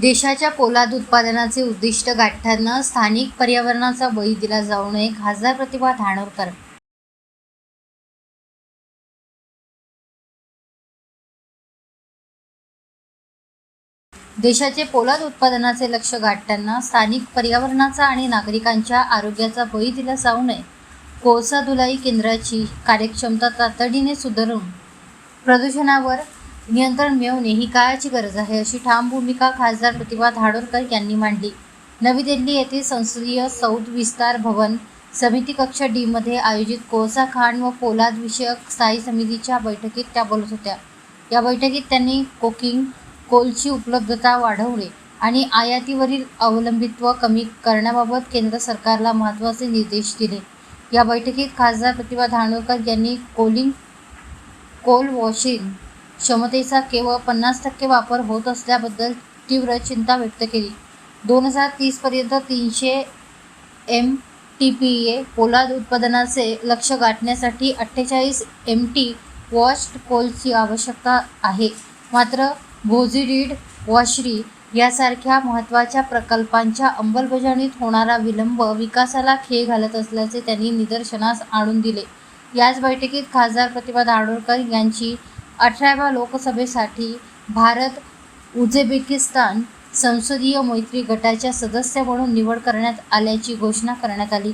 देशाच्या पोलाद उत्पादनाचे उद्दिष्ट गाठताना स्थानिक पर्यावरणाचा बळी दिला जाऊ नये, खासदार प्रतिभा धानोरकर. देशाचे पोलाद उत्पादनाचे लक्ष्य गाठताना स्थानिक पर्यावरणाचा आणि नागरिकांच्या आरोग्याचा बळी दिला जाऊ नये. कोळसा धुलाई केंद्राची कार्यक्षमता तातडीने सुधारून प्रदूषणावर नियंत्रण मिळवणे ही काळाची गरज आहे, अशी ठाम भूमिका खासदार प्रतिभा धानोरकर यांनी मांडली. नवी दिल्ली येथील संसदीय सौध विस्तार भवन समिती कक्ष डी मध्ये आयोजित कोळसा खाण व पोलाद विषयक स्थायी समितीच्या बैठकीत त्या बोलत होत्या. या बैठकीत त्यांनी कोकिंग कोलची उपलब्धता वाढवणे आणि आयातीवरील अवलंबित्व कमी करण्याबाबत केंद्र सरकारला महत्त्वाचे निर्देश दिले. या बैठकीत खासदार प्रतिभा धानोरकर यांनी कोल वॉशिंग क्षमतेचा केवळ 50% वापर होत असल्याबद्दल तीव्र चिंता व्यक्त केली. 2030 पर्यंत 300 MTPA पोलाद उत्पादनाचे लक्ष्य गाठण्यासाठी 48 MT वॉश्ड कोलची आवश्यकता आहे. मात्र भोजी-रीड वॉशरी यासारख्या महत्त्वाच्या प्रकल्पांच्या अंमलबजावणीत होणारा विलंब विकासाला खीळ घालत असल्याचे त्यांनी निदर्शनास आणून दिले. याच बैठकीत खासदार प्रतिभा धानोरकर यांची 18व्या लोकसभेसाठी भारत-उझबेकिस्तान संसदीय मैत्री गटाच्या सदस्य म्हणून निवड करण्यात आल्याची घोषणा करण्यात आली.